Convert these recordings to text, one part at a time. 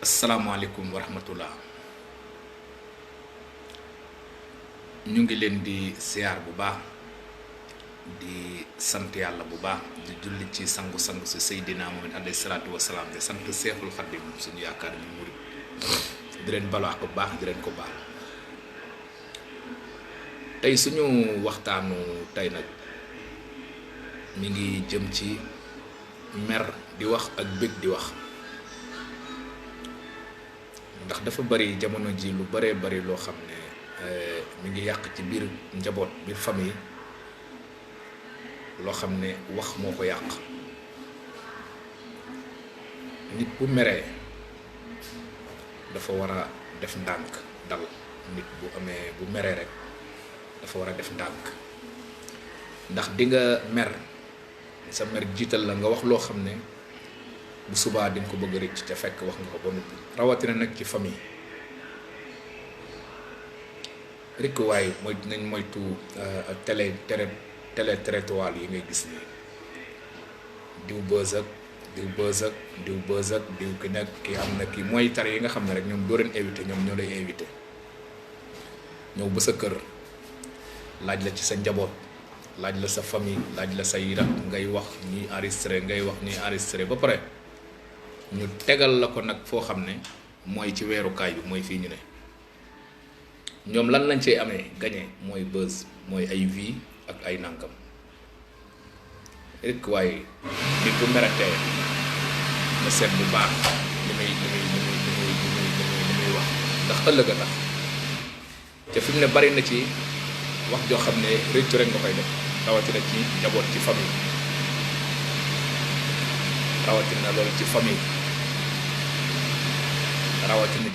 asalaamaaleykum wa rahmatullah. ñu ngi leen di siyaar bu baax di sant yàlla bu baax di julli ci sangu-sangu si Seydina Muhammad alayhi salaatu wasalaam di sant Seexul Xaddim suñu yaakaar ñu murit di leen balaax bu baax di leen ko baal. tey suñu waxtaanu tey nag mi ngi jëm ci mer di wax ak bëgg di wax, ndax dafa bari jamono ji lu baree bari loo xam ne mi ngi yàq ci biir njaboot biir famille loo xam ne wax moo ko yàq. nit bu meree dafa war a def ndànk dal. nit bu meree rek dafa war a def ndànk, ndax di nga mer sa mer jiital la nga wax loo xam ne bu subaa di nga ko bëgg rëcc te fekk wax nga ko ba noppi, rawatina nag ci famille. rek waaye mooy nañ moytu télé trottoir yi ngay gis ni diw bës ak diw ki nekk ki am na kii mooy tar yi nga xam ne rek ñoom doo leen invité, ñoom ñoo lay invité ñëw ba sa kër laaj la ci sa njaboot, laaj la sa famille, laaj la say rak ngay wax ñuy enregistré ba pare ñu tegal la ko nag foo xam ne mooy ci weerukaay bi, mooy fii ñu ne ñoom lan lañ cey amee gagné mooy buzz, mooy ay vie ak ay nànkam. rek waaye nit bu meratee na seet bu baax li muy wax, ndax ëllëg a tax te fi mu ne bari na ci wax joo xam ne rëccu rek nga koy def, rawatina ci njaboot ci famille, rawatina loolu ci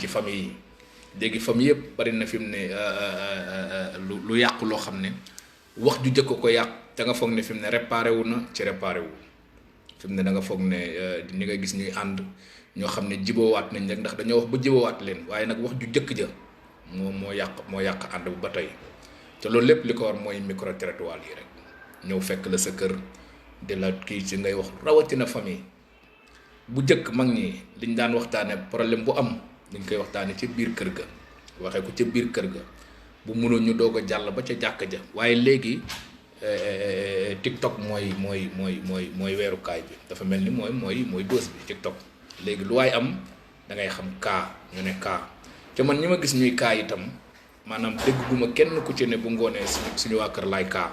famille yi. léegi famille yëpp bari na fi mu ne lu yàqu loo xam ne wax ju jëkk ko yàq te nga foog ne fi mu ne réparé wu na ci réparé wu fi mu ne da nga foog ne ni nga gis ñuy ànd ñoo xam ne jiboowaat nañ rek ndax dañoo wax ba jiboowaat leen, waaye nag wax ju jëkk ja moo yàq ànd bu ba tey. te loolu lépp li ko war mooy micro trottoir yi rek ñëw fekk la sa kër di la kii ci ngay wax, rawatina famille. bu jëkk mag ñi liñ daan waxtaane problème bu am dañ koy waxtaane ci biir kër ga, waxee ko ca biir kër ga, bu mënoon ñu doog a jàll ba ca jàkk ja. waaye léegi TikTok mooy weerukaay bi, dafa mel ni mooy dose bi TikTok. léegi lu waay am da ngay xam kaa ñu ne kaa, te man ñi ma gis ñuy kaa itam maanaam dégg gu ma kenn ku ci ne bu ngoonee suñu waa kër laay kaa.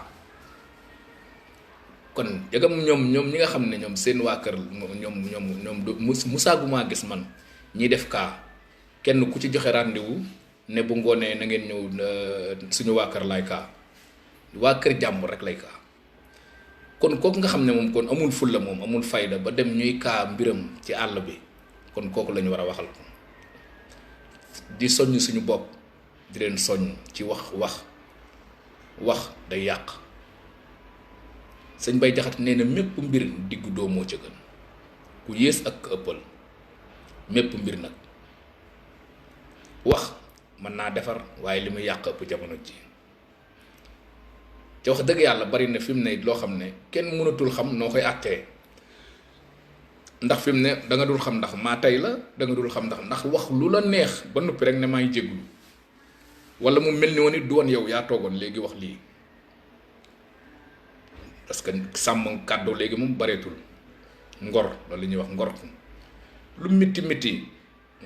kon jagam ñoom ñi nga xam ne ñoom seen waa kër ñoom musaagumaa gis man ñiy def kaa kenn ku ci joxe rendez-vous ne bu ngoonee na ngeen ñëw suñu waa kër laay kaa, waa kër jàmbur rek lay kaa. kon kooku nga xam ne moom kon amul fulla, moom amul fayda ba dem ñuy kaa mbiram ci àll bi, kon kooku la ñu war a waxal. di soññ suñu bopp, di leen soññ ci wax day yàq. sëñ Bay Jaxate nee na mépp mbir diggu doo moo ca gën, ku yées ak ëppal. mépp mbir nag wax mën naa defar, waaye li muy yàq ëpp jamono ji. te wax dëgg yàlla bari na fi mu ne loo xam ne kenn mënatul xam noo koy àttee, ndax fi mu ne da nga dul xam ndax maa tey la, da nga dul xam ndax wax lu la neex ba noppi rek ne maa ngi jéggulu, wala mu mel ni woon it du woon yow yaa toogoon léegi wax lii. parce que sàmm kàddu léegi moom bareetul. ngor loolu li ñuy wax ngor, lu mitti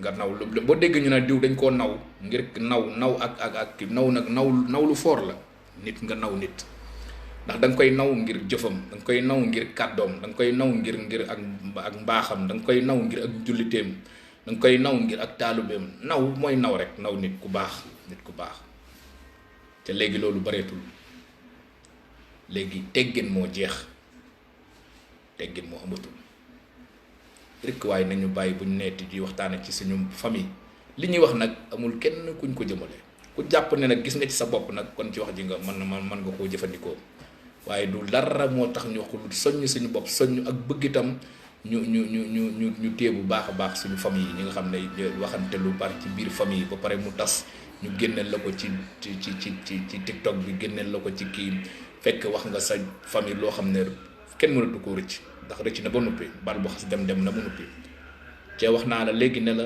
nga naw lu boo dégg ñu ne diw dañ koo naw ngir naw ak naw nag naw lu foor la. nit nga naw nit ndax da nga koy naw ngir jëfam, da nga koy naw ngir kàddoom, da nga koy naw ngir ak mbaaxam, da nga koy naw ngir ak julliteem, da nga koy naw ngir ak taalubeem. naw mooy naw rek, naw nit ku baax te léegi loolu bareetul. léegi teggin moo jeex, teggin moo amatul. rek waaye nañu bàyyi bu ñu neeti di waxtaane ci suñu famille li ñuy wax nag amul kenn kuñ ko jëmale. ku jàpp ne nag gis nga ci sa bopp nag kon ci wax ji nga mën nga koo jëfandikoo, waaye du dara moo tax ñu waxul soññ suñu bopp, soññ ak bëgg itam ñu téye bu baax a baax suñu famille yi ñi nga xam ne waxante lu bari ci biir famille ba pare mu tas, ñu génneel la ko ci TikTok bi, génneel la ko ci kii. fekk wax nga sa famille loo xam ne kenn mënatu koo rëcc, ndax rëcc na ba noppi, bal bu xas dem na ba noppi. te wax naa la léegi ne la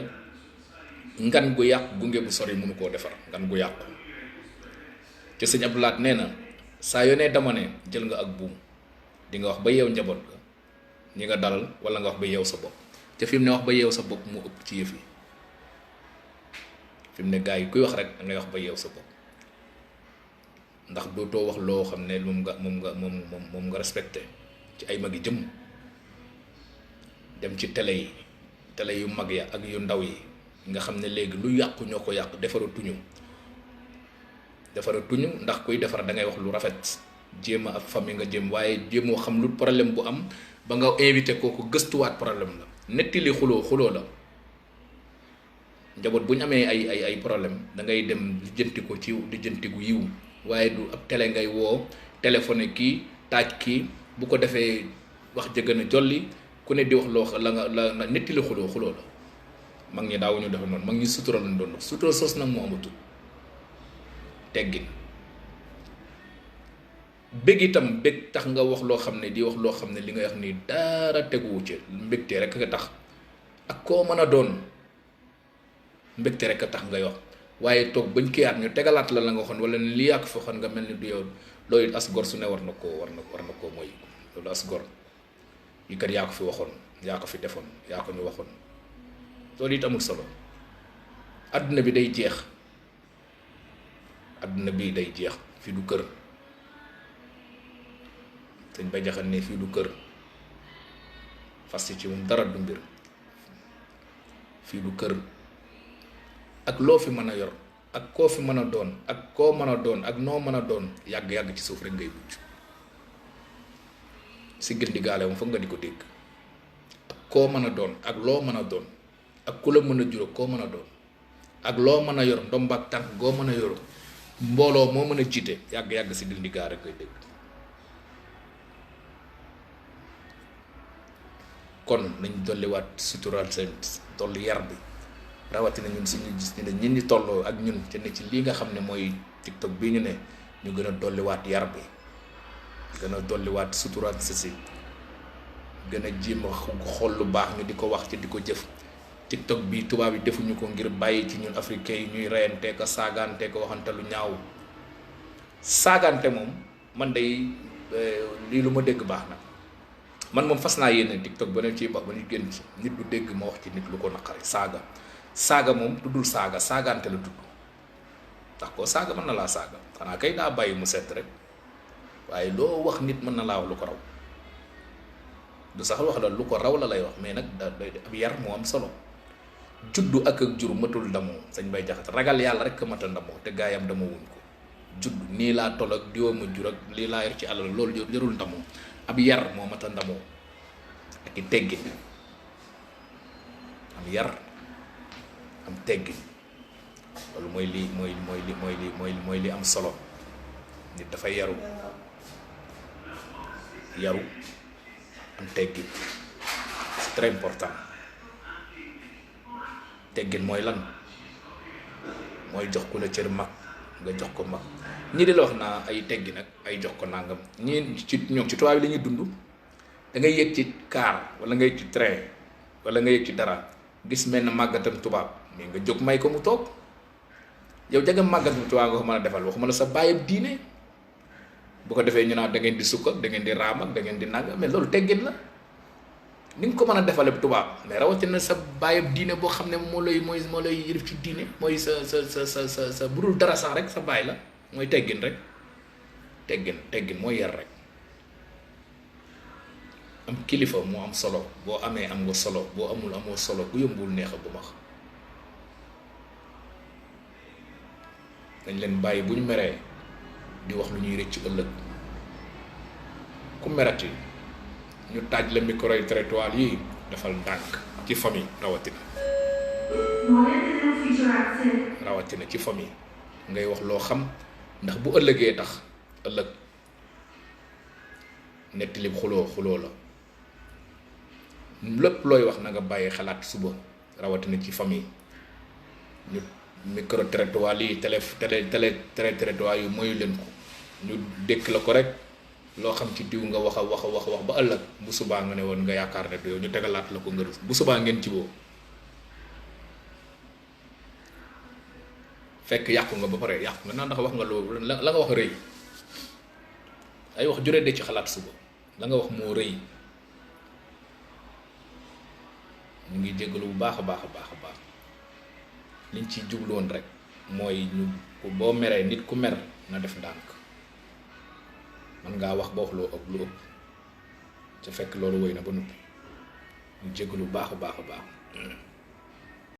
ngan gu yàq gunge bu sori mënu koo defar ngan gu yàqu ci sëñ Abdoulaat nee na saa yoo nee dama ne jël nga ak buum di nga wax ba yeew njaboot ga ñi nga dalal wala nga wax ba yeew sa bopp te fi mu ne wax ba yeew sa bopp moo ëpp ci yëf yi fi mu ne gars yi kuy wax rek da ngay wax ba yeew sa bopp ndax dootoo wax loo xam ne moom nga respecté ci ay magi jëm dem ci télé yu mag ya ak yu ndaw yi nga xam ne léegi lu yàqu ñoo ko yàq defaratuñu ndax kuy defar da ngay wax lu rafet jéem a ak famille nga jëm waaye jéemoo xam lu problème bu am ba nga invité kooku gëstuwaat problème la netti li xuloo la njaboot bu ñu amee ay problème da ngay dem lijjanti ko ci lijjanti gu yiw waaye du ab télé ngay woo téléphoné kii taaj kii bu ko defee wax jëgën a jolli ku ne di wax loo la netti li xuloo la mag ñi daawuñu defe noonu mag ñi sutura lañ doon sutura sos nag moo amatul teggin bëgg itam bëgg tax nga wax loo xam ne di wax loo xam ne li nga wax ni dara teguwu ci mbégte rek nga tax ak koo mën a doon mbégte rek a tax ngay wax waaye toog bañ kiyaat ñu tegalaat la nga waxoon wala ne li yàq fa xoon nga mel ni du yow loolu as gor su ne war na koo mooy loolu as gor yi kat yaa ko fi waxoon yaa ko fi defoon yaa ko ñu waxoon loolu it amul solo àdduna bi day jeex fii du kër sëñ Bay Jaxate ne fii du kër fas ci moom dara du mbir fii du kër ak loo fi mën a yor ak koo fi mën a doon ak koo mën a doon ak noo mën a doon yàgg-yàgg ci suuf rek ngay mujj si gën di gaale moom foog nga di ko dégg ak koo mën a doon ak loo mën a doon ak ku la mën a juróom koo mën a doon ak loo mën a yor ndomb ak tànk goo mën a yoru mbooloo moo mën a jiite yàgg-yàgg si gën di gaale rek koy dégg kon nañ dolliwaat suturaal seen dolli yar bi rawatina ñun suñu gis ñu ne ñun ñi tolloo ak ñun te ne ci lii nga xam ne mooy TikTok bii ñu ne ñu gën a dolliwaat yar bi gën a dolliwaat suturaat sa si gën a jéem a xool lu baax ñu di ko wax ci di ko jëf TikTok bi tubaab yi defuñu ko ngir bàyyi ci ñun africain yi ñuy reyante ko saagante ko waxante lu ñaaw saagante moom man day lii lu ma dégg baax na man moom fas naa yéene TikTok ba ne ciy ba ñu génn ci nit du dégg ma wax ci nit lu ko naqari saaga moom tuddul saagante la tudd ndax koo saaga mën na laa saaga xanaa kay daa bàyyi mu set rek waaye loo wax nit mën na laa wax lu ko raw du sax wax la lu ko raw la lay wax mais nag ab yar moo am solo juddu ak jur matul ndamoo Sëñ Bay Jaxate ragal yàlla rek mata ndamoo te gaayam dama wuñ ko juddu nii laa toll ak diwooma jur ak lii laa yor ci alal loolu jarul ndamoo ab yar moo mata ndamoo ak i teggin am yar am teggin loolu mooy li am solo nit dafay yaru am teggin c'est très important teggin mooy lan mooy jox ku la cër mag nga jox ko mag ñi di la wax naa ay teggin nag ay jox ko nangam ñii ñoom ci tubaab yi la ñuy dund da ngay yëg ci car wala nga yëg ci train wala nga yëg ci dara gis mel na màggatam tubaab mais nga jóg may ko mu toog yow jagam màggatam tubaab nga ko mën a defal waxuma la sa bàyyam diine bu ko defee ñu naan da ngeen di sukk da ngeen di raam ak da ngeen di nangam mais loolu teggin la ni nga ko mën a defalee tubaab mais rawatina sa bàyyam diine boo xam ne moo lay yërif ci diine mooy sa budul dara sax rek sa bàyyi la mooy teggin rek teggin mooy yar rek am kilifa moo am solo boo amee am nga solo boo amul amoo solo ku yëmbul neex a bu max dañ leen bàyyi bu ñu meree di wax lu ñuy rëcc ëllëg ku merati ñu taaj la micro yi trottoir yi defal ndànk ci famille rawatina ci famille ngay wax loo xam ndax bu ëllëgee tax ëllëg nettali xuloo la lépp looy wax na nga bàyyi xalaat suba rawatina ci famille ñu micro trottoir yi télé trottoir yi mooy leen ko ñu dékk la ko rek loo xam ci diw nga wax ba ëllëg bu subaa nga ne woon nga yaakaar ne du yow ñu tegalaat la ko nga rus bu subaa ngeen jiboo fekk yàqu nga ba pare yàqu nga ndax wax nga loolu la nga wax rëy ay wax juree de ci xalaat suba la nga wax moo rëy ñu ngi jéggalu bu baax a baax a baax a baax liñ ci jubloon rek mooy ñu boo meree nit ku mer na def ndànk man ngaa wax ba wax loo ëpp lu ëpp ca fekk loolu wéy na ba noppi ñu jéggalu bu baax a baax a baax